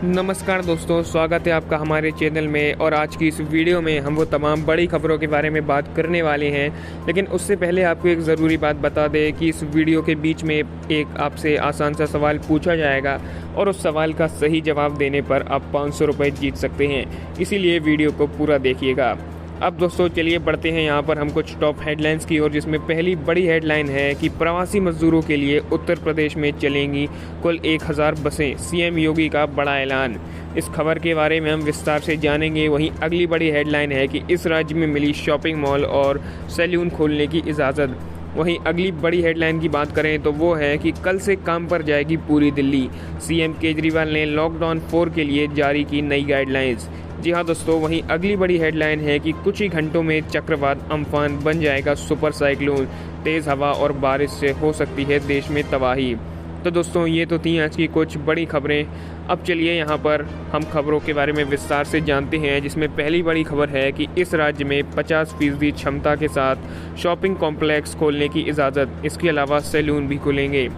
नमस्कार दोस्तों, स्वागत है आपका हमारे चैनल में। और आज की इस वीडियो में हम वो तमाम बड़ी खबरों के बारे में बात करने वाले हैं। लेकिन उससे पहले आपको एक ज़रूरी बात बता दें कि इस वीडियो के बीच में एक आपसे आसान सा सवाल पूछा जाएगा और उस सवाल का सही जवाब देने पर आप 500 रुपये जीत सकते हैं। इसीलिए वीडियो को पूरा देखिएगा। अब दोस्तों चलिए बढ़ते हैं यहाँ पर हम कुछ टॉप हेडलाइंस की ओर, जिसमें पहली बड़ी हेडलाइन है कि प्रवासी मजदूरों के लिए उत्तर प्रदेश में चलेंगी कुल 1000 बसें, सीएम योगी का बड़ा ऐलान। इस खबर के बारे में हम विस्तार से जानेंगे। वहीं अगली बड़ी हेडलाइन है कि इस राज्य में मिली शॉपिंग मॉल और सैलून खोलने की इजाज़त। वहीं अगली बड़ी हेडलाइन की बात करें तो वो है कि कल से काम पर जाएगी पूरी दिल्ली, सीएम केजरीवाल ने लॉकडाउन 4 के लिए जारी की नई गाइडलाइंस। जी हाँ दोस्तों, वहीं अगली बड़ी हेडलाइन है कि कुछ ही घंटों में चक्रवात अम्फान बन जाएगा सुपर साइक्लोन, तेज़ हवा और बारिश से हो सकती है देश में तबाही। तो दोस्तों ये तो थी आज की कुछ बड़ी खबरें। अब चलिए यहाँ पर हम खबरों के बारे में विस्तार से जानते हैं, जिसमें पहली बड़ी खबर है कि इस राज्य में 50% क्षमता के साथ शॉपिंग कॉम्प्लेक्स खोलने की इजाज़त। इसके अलावा सैलून भी खुलेंगे।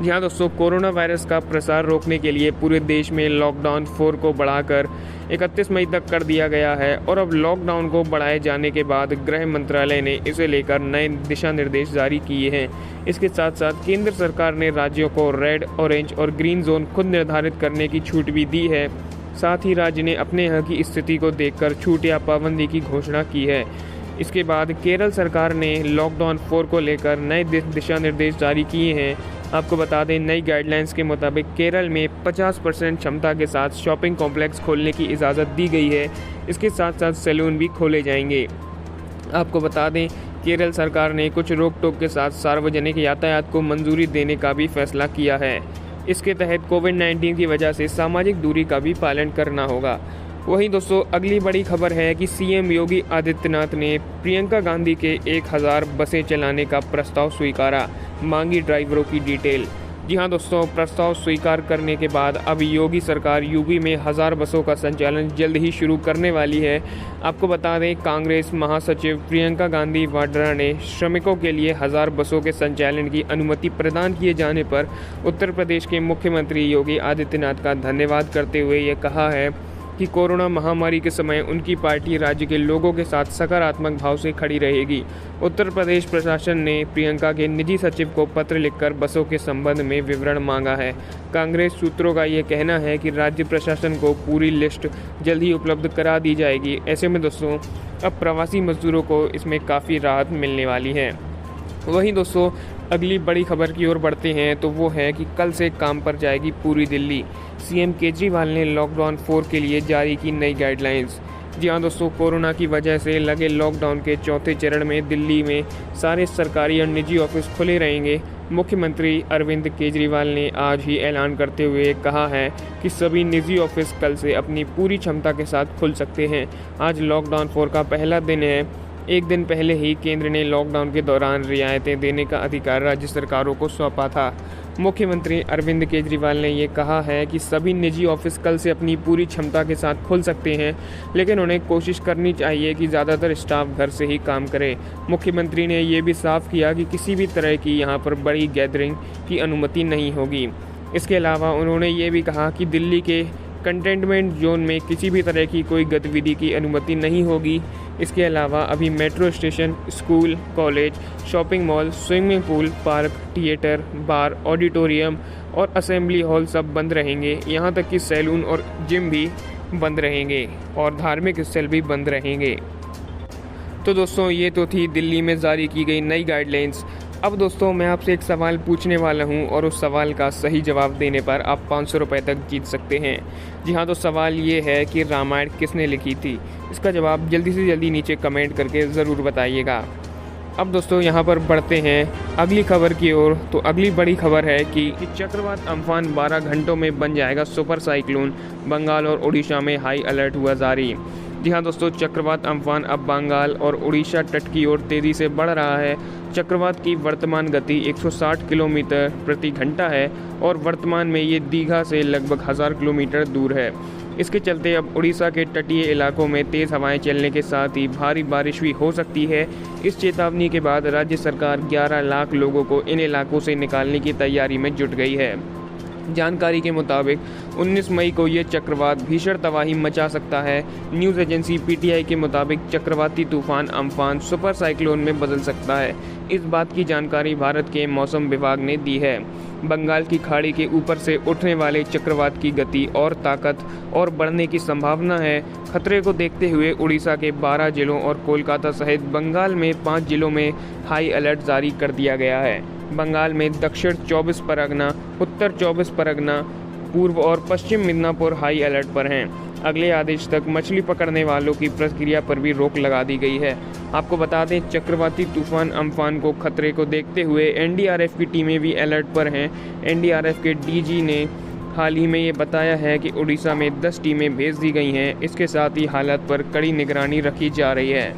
जी हाँ दोस्तों, कोरोना वायरस का प्रसार रोकने के लिए पूरे देश में लॉकडाउन 4 को बढ़ाकर 31 मई तक कर दिया गया है। और अब लॉकडाउन को बढ़ाए जाने के बाद गृह मंत्रालय ने इसे लेकर नए दिशा निर्देश जारी किए हैं। इसके साथ साथ केंद्र सरकार ने राज्यों को रेड, ऑरेंज और ग्रीन जोन खुद निर्धारित करने की छूट भी दी है। साथ ही राज्य ने अपने यहाँ की स्थिति को देखकर छूट या पाबंदी की घोषणा की है। इसके बाद केरल सरकार ने लॉकडाउन 4 को लेकर नए दिशा निर्देश जारी किए हैं। आपको बता दें, नई गाइडलाइंस के मुताबिक केरल में 50% क्षमता के साथ शॉपिंग कॉम्प्लेक्स खोलने की इजाज़त दी गई है। इसके साथ साथ सैलून भी खोले जाएंगे। आपको बता दें, केरल सरकार ने कुछ रोक टोक के साथ सार्वजनिक यातायात को मंजूरी देने का भी फैसला किया है। इसके तहत कोविड-19 की वजह से सामाजिक दूरी का भी पालन करना होगा। वहीं दोस्तों अगली बड़ी खबर है कि सीएम योगी आदित्यनाथ ने प्रियंका गांधी के 1000 बसें चलाने का प्रस्ताव स्वीकारा, मांगी ड्राइवरों की डिटेल। जी हाँ दोस्तों, प्रस्ताव स्वीकार करने के बाद अब योगी सरकार यूपी में 1000 बसों का संचालन जल्द ही शुरू करने वाली है। आपको बता दें, कांग्रेस महासचिव प्रियंका गांधी वाड्रा ने श्रमिकों के लिए 1000 बसों के संचालन की अनुमति प्रदान किए जाने पर उत्तर प्रदेश के मुख्यमंत्री योगी आदित्यनाथ का धन्यवाद करते हुए ये कहा है कि कोरोना महामारी के समय उनकी पार्टी राज्य के लोगों के साथ सकारात्मक भाव से खड़ी रहेगी। उत्तर प्रदेश प्रशासन ने प्रियंका के निजी सचिव को पत्र लिखकर बसों के संबंध में विवरण मांगा है। कांग्रेस सूत्रों का ये कहना है कि राज्य प्रशासन को पूरी लिस्ट जल्द ही उपलब्ध करा दी जाएगी। ऐसे में दोस्तों अब प्रवासी मजदूरों को इसमें काफ़ी राहत मिलने वाली है। वहीं दोस्तों अगली बड़ी खबर की ओर बढ़ते हैं तो वो है कि कल से काम पर जाएगी पूरी दिल्ली, सीएम केजरीवाल ने लॉकडाउन 4 के लिए जारी की नई गाइडलाइंस। जी हाँ दोस्तों, कोरोना की वजह से लगे लॉकडाउन के चौथे चरण में दिल्ली में सारे सरकारी और निजी ऑफिस खुले रहेंगे। मुख्यमंत्री अरविंद केजरीवाल ने आज ही ऐलान करते हुए कहा है कि सभी निजी ऑफिस कल से अपनी पूरी क्षमता के साथ खुल सकते हैं। आज लॉकडाउन 4 का पहला दिन है। एक दिन पहले ही केंद्र ने लॉकडाउन के दौरान रियायतें देने का अधिकार राज्य सरकारों को सौंपा था। मुख्यमंत्री अरविंद केजरीवाल ने ये कहा है कि सभी निजी ऑफिस कल से अपनी पूरी क्षमता के साथ खुल सकते हैं, लेकिन उन्हें कोशिश करनी चाहिए कि ज़्यादातर स्टाफ घर से ही काम करे। मुख्यमंत्री ने ये भी साफ किया कि किसी भी तरह की यहाँ पर बड़ी गैदरिंग की अनुमति नहीं होगी। इसके अलावा उन्होंने ये भी कहा कि दिल्ली के कंटेनमेंट जोन में किसी भी तरह की कोई गतिविधि की अनुमति नहीं होगी। इसके अलावा अभी metro station, school, college, shopping mall, swimming pool, park, theatre, bar, auditorium और असेंबली हॉल सब बंद रहेंगे। यहाँ तक कि सैलून और जिम भी बंद रहेंगे और धार्मिक स्थल भी बंद रहेंगे। तो दोस्तों ये तो थी दिल्ली में जारी की गई नई गाइडलाइंस। अब दोस्तों मैं आपसे एक सवाल पूछने वाला हूं और उस सवाल का सही जवाब देने पर आप 500 रुपये तक जीत सकते हैं। जी हाँ, तो सवाल ये है कि रामायण किसने लिखी थी? इसका जवाब जल्दी से जल्दी नीचे कमेंट करके ज़रूर बताइएगा। अब दोस्तों यहाँ पर बढ़ते हैं अगली खबर की ओर। तो अगली बड़ी खबर है कि चक्रवात अम्फान 12 घंटों में बन जाएगा सुपर साइक्लोन, बंगाल और उड़ीसा में हाई अलर्ट हुआ जारी। जी हाँ दोस्तों, चक्रवात अम्फान अब बंगाल और उड़ीसा तट की ओर तेज़ी से बढ़ रहा है। चक्रवात की वर्तमान गति 160 किलोमीटर प्रति घंटा है और वर्तमान में ये दीघा से लगभग 1000 किलोमीटर दूर है। इसके चलते अब उड़ीसा के तटीय इलाकों में तेज़ हवाएं चलने के साथ ही भारी बारिश भी हो सकती है। इस चेतावनी के बाद राज्य सरकार 11 लाख लोगों को इन इलाकों से निकालने की तैयारी में जुट गई है। जानकारी के मुताबिक 19 मई को ये चक्रवात भीषण तबाही मचा सकता है। न्यूज़ एजेंसी पीटीआई के मुताबिक चक्रवाती तूफान अम्फान सुपर साइक्लोन में बदल सकता है। इस बात की जानकारी भारत के मौसम विभाग ने दी है। बंगाल की खाड़ी के ऊपर से उठने वाले चक्रवात की गति और ताकत और बढ़ने की संभावना है। खतरे को देखते हुए उड़ीसा के 12 जिलों और कोलकाता सहित बंगाल में 5 जिलों में हाई अलर्ट जारी कर दिया गया है। बंगाल में दक्षिण 24 परगना, उत्तर 24 परगना, पूर्व और पश्चिम मिदनापुर हाई अलर्ट पर हैं। अगले आदेश तक मछली पकड़ने वालों की प्रक्रिया पर भी रोक लगा दी गई है। आपको बता दें, चक्रवाती तूफान अम्फान को खतरे को देखते हुए एनडीआरएफ की टीमें भी अलर्ट पर हैं। एनडीआरएफ के डीजी ने हाल ही में ये बताया है कि उड़ीसा में 10 टीमें भेज दी गई हैं। इसके साथ ही हालात पर कड़ी निगरानी रखी जा रही है।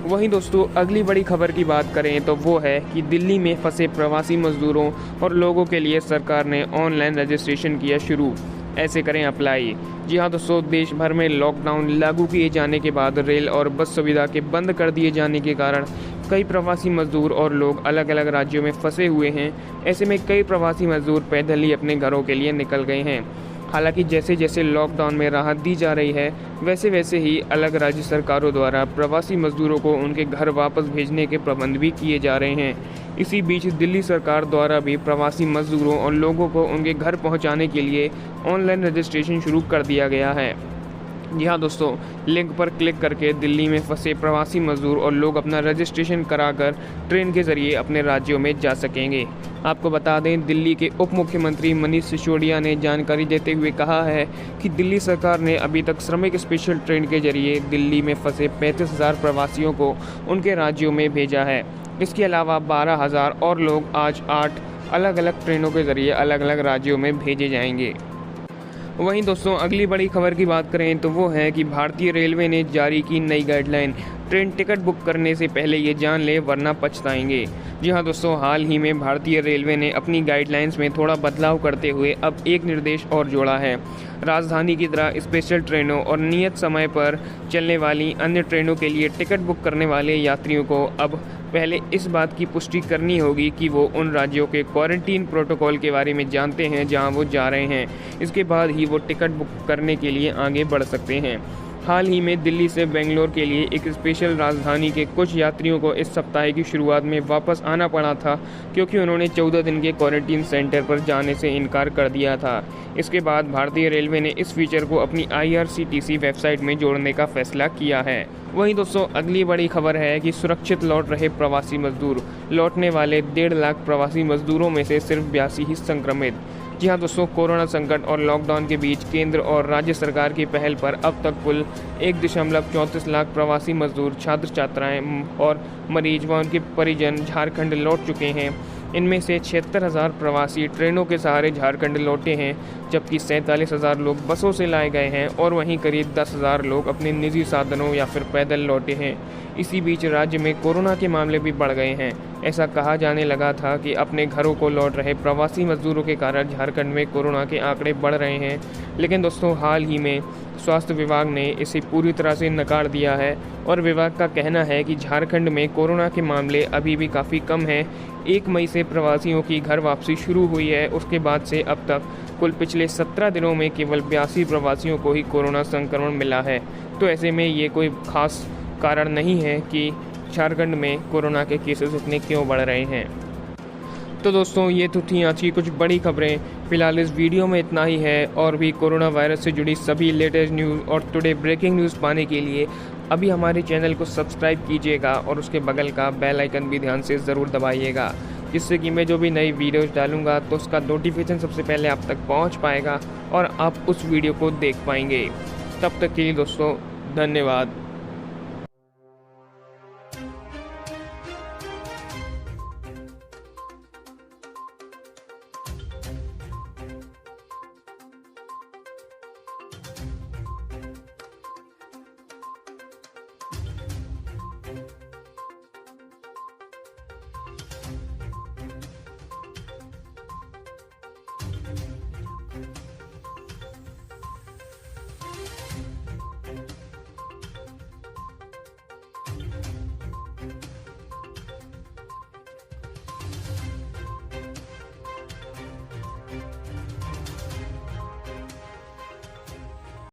वहीं दोस्तों, अगली बड़ी खबर की बात करें तो वो है कि दिल्ली में फंसे प्रवासी मजदूरों और लोगों के लिए सरकार ने ऑनलाइन रजिस्ट्रेशन किया शुरू। ऐसे करें अप्लाई। जी हाँ दोस्तों, देश भर में लॉकडाउन लागू किए जाने के बाद रेल और बस सुविधा के बंद कर दिए जाने के कारण कई प्रवासी मजदूर और लोग अलग अलग राज्यों में फंसे हुए हैं। ऐसे में कई प्रवासी मजदूर पैदल ही अपने घरों के लिए निकल गए हैं। हालांकि जैसे जैसे लॉकडाउन में राहत दी जा रही है, वैसे वैसे ही अलग राज्य सरकारों द्वारा प्रवासी मजदूरों को उनके घर वापस भेजने के प्रबंध भी किए जा रहे हैं। इसी बीच दिल्ली सरकार द्वारा भी प्रवासी मजदूरों और लोगों को उनके घर पहुंचाने के लिए ऑनलाइन रजिस्ट्रेशन शुरू कर दिया गया है। जी हाँ दोस्तों, लिंक पर क्लिक करके दिल्ली में फंसे प्रवासी मजदूर और लोग अपना रजिस्ट्रेशन कराकर ट्रेन के जरिए अपने राज्यों में जा सकेंगे। आपको बता दें, दिल्ली के उप मुख्यमंत्री मनीष सिसोदिया ने जानकारी देते हुए कहा है कि दिल्ली सरकार ने अभी तक श्रमिक स्पेशल ट्रेन के जरिए दिल्ली में फंसे 35,000 प्रवासियों को उनके राज्यों में भेजा है। इसके अलावा 12,000 और लोग आज 8 अलग अलग ट्रेनों के जरिए अलग अलग राज्यों में भेजे जाएंगे। वहीं दोस्तों, अगली बड़ी खबर की बात करें तो वो है कि भारतीय रेलवे ने जारी की नई गाइडलाइन। ट्रेन टिकट बुक करने से पहले ये जान ले वरना पछताएंगे। जी हाँ दोस्तों, हाल ही में भारतीय रेलवे ने अपनी गाइडलाइंस में थोड़ा बदलाव करते हुए अब एक निर्देश और जोड़ा है। राजधानी की तरह स्पेशल ट्रेनों और नियत समय पर चलने वाली अन्य ट्रेनों के लिए टिकट बुक करने वाले यात्रियों को अब पहले इस बात की पुष्टि करनी होगी कि वो उन राज्यों के क्वारंटीन प्रोटोकॉल के बारे में जानते हैं जहां वो जा रहे हैं। इसके बाद ही वो टिकट बुक करने के लिए आगे बढ़ सकते हैं। हाल ही में दिल्ली से बेंगलोर के लिए एक स्पेशल राजधानी के कुछ यात्रियों को इस सप्ताह की शुरुआत में वापस आना पड़ा था, क्योंकि उन्होंने 14 दिन के क्वारंटीन सेंटर पर जाने से इनकार कर दिया था। इसके बाद भारतीय रेलवे ने इस फीचर को अपनी IRCTC वेबसाइट में जोड़ने का फैसला किया है। वहीं दोस्तों, अगली बड़ी खबर है कि सुरक्षित लौट रहे प्रवासी मजदूर। लौटने वाले 1.5 लाख प्रवासी मजदूरों में से सिर्फ 82 ही संक्रमित। जी हाँ दोस्तों, कोरोना संकट और लॉकडाउन के बीच केंद्र और राज्य सरकार की पहल पर अब तक कुल 1.34 लाख प्रवासी मजदूर, छात्र छात्राएं और मरीज व उनके परिजन झारखंड लौट चुके हैं। इनमें से 76,000 प्रवासी ट्रेनों के सहारे झारखंड लौटे हैं, जबकि 47,000 लोग बसों से लाए गए हैं और वहीं करीब 10,000 लोग अपने निजी साधनों या फिर पैदल लौटे हैं। इसी बीच राज्य में कोरोना के मामले भी बढ़ गए हैं। ऐसा कहा जाने लगा था कि अपने घरों को लौट रहे प्रवासी मजदूरों के कारण झारखंड में कोरोना के आंकड़े बढ़ रहे हैं, लेकिन दोस्तों हाल ही में स्वास्थ्य विभाग ने इसे पूरी तरह से नकार दिया है और विभाग का कहना है कि झारखंड में कोरोना के मामले अभी भी काफ़ी कम हैं। 1 मई से प्रवासियों की घर वापसी शुरू हुई है। उसके बाद से अब तक कुल पिछले 17 दिनों में केवल 82 प्रवासियों को ही कोरोना संक्रमण मिला है। तो ऐसे में ये कोई खास कारण नहीं है कि झारखंड में कोरोना के केसेस इतने क्यों बढ़ रहे हैं। तो दोस्तों, ये तो थी आज की कुछ बड़ी खबरें। फिलहाल इस वीडियो में इतना ही है। और भी कोरोना वायरस से जुड़ी सभी लेटेस्ट न्यूज़ और टुडे ब्रेकिंग न्यूज़ पाने के लिए अभी हमारे चैनल को सब्सक्राइब कीजिएगा और उसके बगल का बेल आइकन भी ध्यान से ज़रूर दबाइएगा, जिससे कि मैं जो भी नई वीडियोज़ डालूंगा तो उसका नोटिफिकेशन सबसे पहले आप तक पहुंच पाएगा और आप उस वीडियो को देख पाएंगे। तब तक के लिए दोस्तों, धन्यवाद।